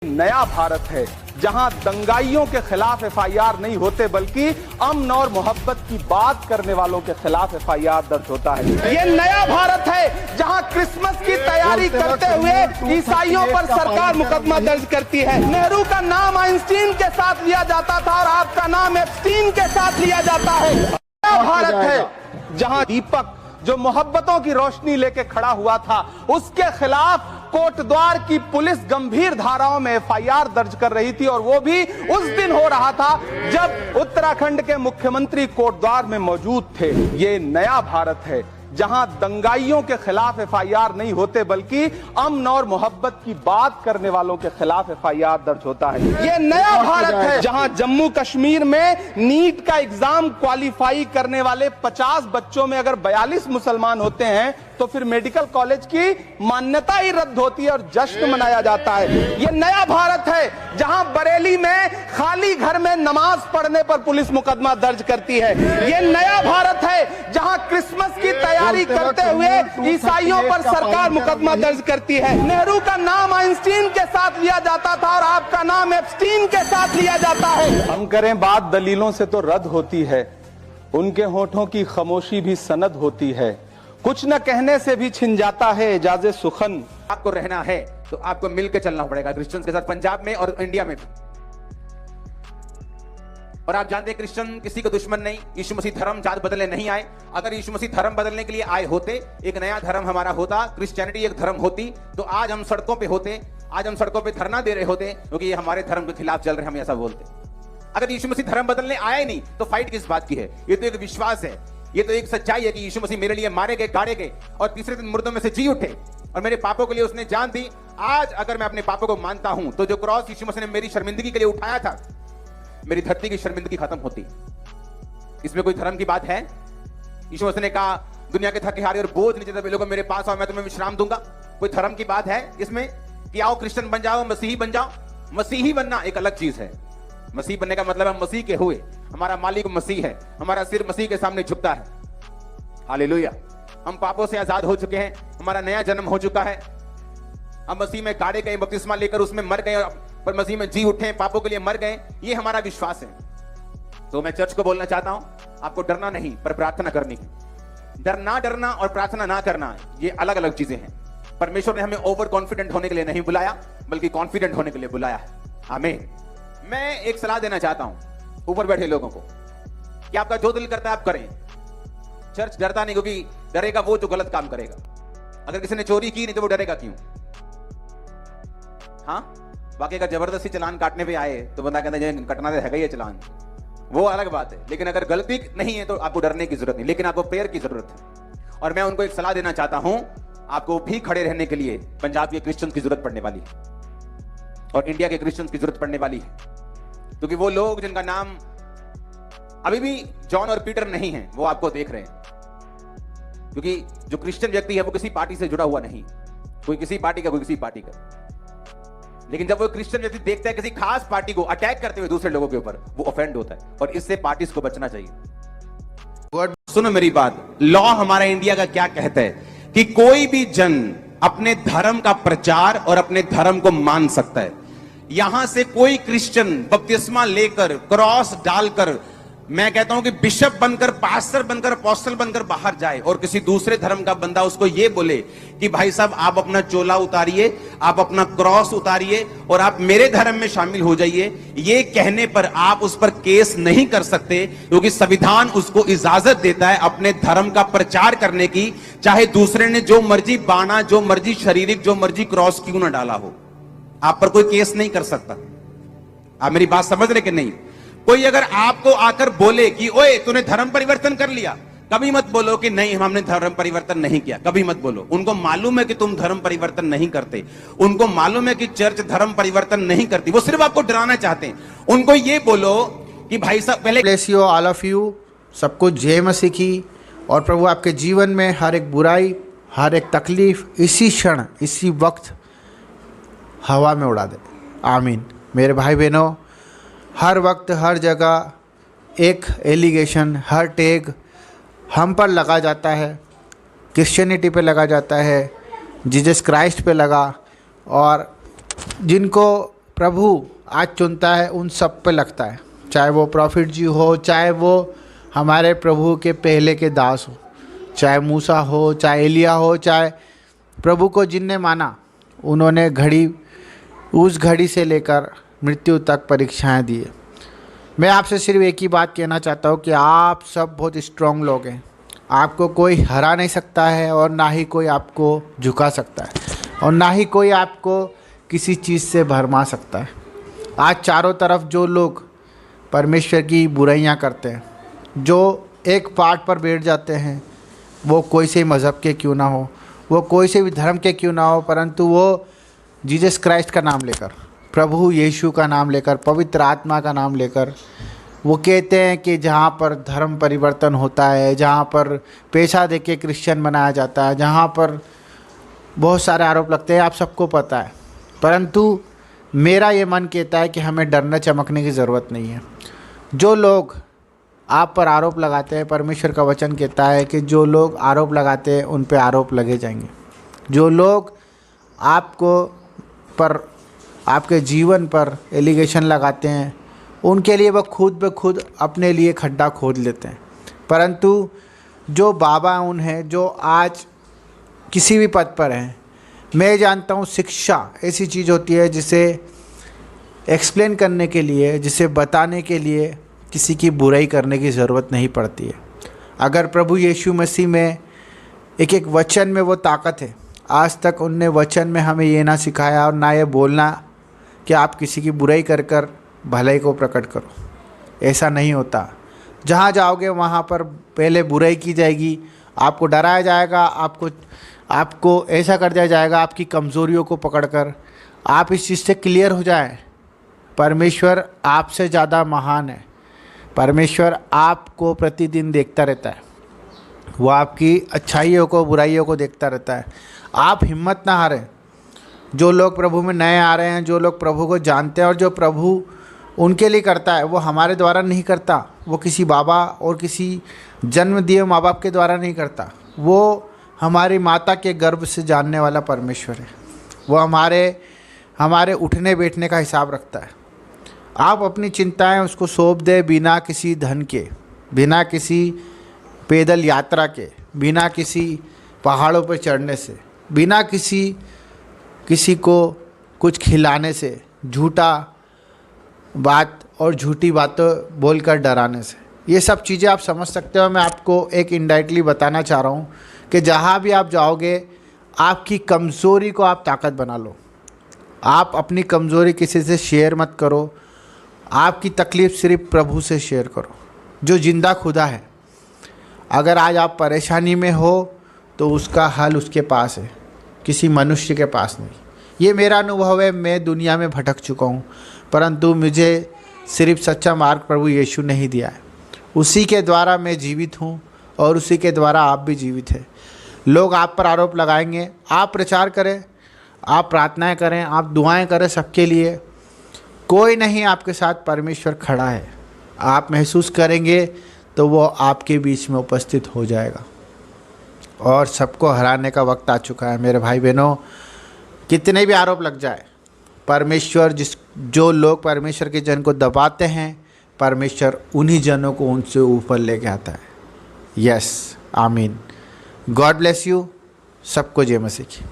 नया भारत है जहां दंगाइयों के खिलाफ एफआईआर नहीं होते बल्कि अमन और मोहब्बत की बात करने वालों के खिलाफ एफआईआर दर्ज होता है। ये नया भारत है जहां क्रिसमस की तैयारी करते हुए ईसाइयों पर सरकार मुकदमा दर्ज करती है। नेहरू का नाम आइंस्टीन के साथ लिया जाता था और आपका नाम एप्स्टीन के साथ लिया जाता है। नया भारत है जहां दीपक जो मोहब्बतों की रोशनी लेके खड़ा हुआ था उसके खिलाफ कोटद्वार की पुलिस गंभीर धाराओं में एफआईआर दर्ज कर रही थी और वो भी उस दिन हो रहा था जब उत्तराखंड के मुख्यमंत्री कोटद्वार में मौजूद थे। ये नया भारत है जहां दंगाइयों के खिलाफ एफआईआर नहीं होते बल्कि अमन और मोहब्बत की बात करने वालों के खिलाफ एफआईआर दर्ज होता है। ये नया भारत है जहां जम्मू कश्मीर में नीट का एग्जाम क्वालिफाई करने वाले 50 बच्चों में अगर 42 मुसलमान होते हैं तो फिर मेडिकल कॉलेज की मान्यता ही रद्द होती है और जश्न मनाया जाता है। ये नया भारत है जहां बरेली में खाली घर में नमाज पढ़ने पर पुलिस मुकदमा दर्ज करती है। ये नया भारत है जहां क्रिसमस की तैयारी करते हुए ईसाइयों पर सरकार मुकदमा दर्ज करती है। नेहरू का नाम आइंस्टीन के साथ लिया जाता था और आपका नाम एप्स्टीन के साथ लिया जाता है। हम करें बात दलीलों से तो रद्द होती है, उनके होठों की खामोशी भी सनद होती है। कुछ न कहने से भी छिन जाता है एजाज़े सुखन। आपको रहना है तो आपको मिलकर चलना पड़ेगा क्रिश्चियन के साथ, पंजाब में और इंडिया में भी। और आप जानते हैं क्रिश्चियन किसी का दुश्मन नहीं। यीशु मसीह धर्म जात बदलने नहीं आए। अगर यीशु मसीह धर्म बदलने के लिए आए होते, एक नया धर्म हमारा होता, क्रिश्चियनिटी एक धर्म होती, तो आज हम सड़कों पे होते, आज हम सड़कों पे धरना दे रहे होते क्योंकि ये हमारे धर्म के खिलाफ चल रहे, हम ऐसा बोलते। अगर यीशु मसीह धर्म बदलने आया ही नहीं तो फाइट किस बात की है? ये तो एक विश्वास है, ये तो एक सच्चाई है कि यीशु मसीह मेरे लिए मारे गए, गाड़े गए और तीसरे दिन मुर्दों में से जी उठे और मेरे पापों के लिए उसने जान दी। आज अगर मैं अपने पापों को मानता हूं तो जो क्रॉस यीशु मसीह ने मेरी शर्मिंदगी के लिए उठाया था, मेरी धरती की शर्मिंदगी खत्म होती। इसमें कोई धर्म की बात है? यीशु मसीह ने कहा दुनिया के थके हारे और बोझ नीचे दबे लोगों मेरे पास आओ, मैं तुम्हें विश्राम दूंगा। कोई धर्म की बात है इसमें कि आओ क्रिश्चियन बन जाओ, मसीही बन जाओ? मसीही बनना एक अलग चीज है। मसीह बनने का मतलब हम मसीह के हुए, हमारा मालिक मसीह है, हमारा सिर मसीह के सामने झुकता है। हालेलुया। हम पापों से आजाद हो चुके हैं, हमारा नया जन्म हो चुका है। हम मसीह में गाड़े गए, बपतिस्मा लेकर उसमें मर गए पर मसीह में जी उठे, पापों के लिए मर गए। ये हमारा विश्वास है। तो मैं चर्च को बोलना चाहता हूं, आपको डरना नहीं पर प्रार्थना करनी है। डरना और प्रार्थना ना करना ये अलग अलग चीजें हैं। परमेश्वर ने हमें ओवर कॉन्फिडेंट होने के लिए नहीं बुलाया बल्कि कॉन्फिडेंट होने के लिए बुलाया है। आमीन। मैं एक सलाह देना चाहता हूं ऊपर बैठे लोगों को कि आपका जो दिल करता है आप करें। चर्च डरता नहीं क्योंकि डरेगा वो जो गलत काम करेगा। अगर किसी ने चोरी की नहीं तो वो डरेगा क्यों? हाँ, बाकी अगर जबरदस्ती चलान काटने पे आए तो बंदा कहता है कटना तो है ये चलान, वो अलग बात है। लेकिन अगर गलती नहीं है तो आपको डरने की जरूरत नहीं, लेकिन आपको प्रेयर की जरूरत है। और मैं उनको एक सलाह देना चाहता हूं, आपको भी खड़े रहने के लिए पंजाब के क्रिश्चियन की जरूरत पड़ने वाली है और इंडिया के क्रिश्चियन की जरूरत पड़ने वाली है। क्योंकि वो लोग जिनका नाम अभी भी जॉन और पीटर नहीं है वो आपको देख रहे हैं। क्योंकि जो क्रिश्चियन व्यक्ति है वो किसी पार्टी से जुड़ा हुआ नहीं, कोई किसी पार्टी का, कोई किसी पार्टी का। लेकिन जब वो क्रिश्चियन व्यक्ति देखता है किसी खास पार्टी को अटैक करते हुए दूसरे लोगों के ऊपर, वो ऑफेंड होता है और इससे पार्टीज को बचना चाहिए। सुनो मेरी बात, लॉ हमारा इंडिया का क्या कहता है कि कोई भी जन अपने धर्म का प्रचार और अपने धर्म को मान सकता है। यहां से कोई क्रिश्चियन बपतिस्मा लेकर क्रॉस डालकर, मैं कहता हूं कि बिशप बनकर, पास्टर बनकर, अपोस्टल बनकर बाहर जाए और किसी दूसरे धर्म का बंदा उसको ये बोले कि भाई साहब आप अपना चोला उतारिए, आप अपना क्रॉस उतारिए और आप मेरे धर्म में शामिल हो जाइए, ये कहने पर आप उस पर केस नहीं कर सकते क्योंकि संविधान उसको इजाजत देता है अपने धर्म का प्रचार करने की, चाहे दूसरे ने जो मर्जी बाना, जो मर्जी शारीरिक, जो मर्जी क्रॉस क्यों ना डाला हो, आप पर कोई केस नहीं कर सकता। आप मेरी बात समझ रहे कि नहीं? कोई अगर आपको आकर बोले कि ओए तूने धर्म परिवर्तन कर लिया, कभी मत बोलो कि नहीं हमने धर्म परिवर्तन नहीं किया, कभी मत बोलो। उनको मालूम है कि तुम धर्म परिवर्तन नहीं करते, उनको मालूम है कि चर्च धर्म परिवर्तन नहीं करती, वो सिर्फ आपको डराना चाहते हैं। उनको ये बोलो कि भाई साहब पहले bless you all of you, सबको जय मसीह की। और प्रभु आपके जीवन में हर एक बुराई, हर एक तकलीफ इसी क्षण, इसी वक्त हवा में उड़ा दे। आमीन। मेरे भाई बहनों, हर वक्त हर जगह एक एलिगेशन, हर टैग हम पर लगा जाता है, क्रिश्चियनिटी पे लगा जाता है, जीसस क्राइस्ट पे लगा, और जिनको प्रभु आज चुनता है उन सब पे लगता है, चाहे वो प्रॉफिट जी हो, चाहे वो हमारे प्रभु के पहले के दास हो, चाहे मूसा हो, चाहे एलिया हो, चाहे प्रभु को जिनने माना उन्होंने उस घड़ी से लेकर मृत्यु तक परीक्षाएं दी है। मैं आपसे सिर्फ एक ही बात कहना चाहता हूँ कि आप सब बहुत स्ट्रांग लोग हैं। आपको कोई हरा नहीं सकता है और ना ही कोई आपको झुका सकता है और ना ही कोई आपको किसी चीज़ से भरमा सकता है। आज चारों तरफ जो लोग परमेश्वर की बुराइयां करते हैं, जो एक पार्ट पर बैठ जाते हैं, वो कोई से मज़हब के क्यों ना हो, वो कोई से भी धर्म के क्यों ना हो, परंतु वो जीसस क्राइस्ट का नाम लेकर, प्रभु यीशु का नाम लेकर, पवित्र आत्मा का नाम लेकर वो कहते हैं कि जहाँ पर धर्म परिवर्तन होता है, जहाँ पर पैसा देके क्रिश्चियन बनाया जाता है, जहाँ पर बहुत सारे आरोप लगते हैं, आप सबको पता है। परंतु मेरा ये मन कहता है कि हमें डरने चमकने की ज़रूरत नहीं है। जो लोग आप पर आरोप लगाते हैं, परमेश्वर का वचन कहता है कि जो लोग आरोप लगाते हैं उन पे आरोप लगे जाएंगे। जो लोग आपको पर आपके जीवन पर एलिगेशन लगाते हैं उनके लिए वो खुद ब खुद अपने लिए खड्डा खोद लेते हैं। परंतु जो बाबा उन हैं जो आज किसी भी पद पर हैं, मैं जानता हूँ शिक्षा ऐसी चीज़ होती है जिसे एक्सप्लेन करने के लिए, जिसे बताने के लिए किसी की बुराई करने की ज़रूरत नहीं पड़ती है। अगर प्रभु यीशु मसीह में एक एक वचन में वो ताकत है, आज तक उनने वचन में हमें ये ना सिखाया और ना ये बोलना कि आप किसी की बुराई कर कर भलाई को प्रकट करो। ऐसा नहीं होता। जहाँ जाओगे वहाँ पर पहले बुराई की जाएगी, आपको डराया जाएगा, आपको ऐसा कर दिया जाएगा, आपकी कमज़ोरियों को पकड़कर। आप इस चीज़ से क्लियर हो जाएं, परमेश्वर आपसे ज़्यादा महान है। परमेश्वर आपको प्रतिदिन देखता रहता है, वो आपकी अच्छाइयों को, बुराइयों को देखता रहता है। आप हिम्मत ना हारें। जो लोग प्रभु में नए आ रहे हैं, जो लोग प्रभु को जानते हैं और जो प्रभु उनके लिए करता है, वो हमारे द्वारा नहीं करता, वो किसी बाबा और किसी जन्म दिए माँ बाप के द्वारा नहीं करता। वो हमारी माता के गर्भ से जानने वाला परमेश्वर है। वो हमारे उठने बैठने का हिसाब रखता है। आप अपनी चिंताएं उसको सौंप दें, बिना किसी धन के, बिना किसी पैदल यात्रा के, बिना किसी पहाड़ों पर चढ़ने से, बिना किसी को कुछ खिलाने से, झूठा बात और झूठी बातें बोलकर डराने से। ये सब चीज़ें आप समझ सकते हो। मैं आपको एक इनडायरेक्टली बताना चाह रहा हूँ कि जहाँ भी आप जाओगे, आपकी कमज़ोरी को आप ताकत बना लो। आप अपनी कमज़ोरी किसी से शेयर मत करो। आपकी तकलीफ़ सिर्फ प्रभु से शेयर करो, जो जिंदा खुदा है। अगर आज आप परेशानी में हो तो उसका हल उसके पास है, किसी मनुष्य के पास नहीं। ये मेरा अनुभव है। मैं दुनिया में भटक चुका हूँ, परंतु मुझे सिर्फ सच्चा मार्ग प्रभु यीशु ने ही दिया है। उसी के द्वारा मैं जीवित हूँ और उसी के द्वारा आप भी जीवित हैं। लोग आप पर आरोप लगाएंगे, आप प्रचार करें, आप प्रार्थनाएं करें, आप दुआएं करें सबके लिए। कोई नहीं आपके साथ, परमेश्वर खड़ा है। आप महसूस करेंगे तो वो आपके बीच में उपस्थित हो जाएगा और सबको हराने का वक्त आ चुका है। मेरे भाई बहनों, कितने भी आरोप लग जाए, परमेश्वर जो लोग परमेश्वर के जन को दबाते हैं, परमेश्वर उन्हीं जनों को उनसे ऊपर लेके आता है। यस, आमीन। God bless you. सबको जय मसीह की।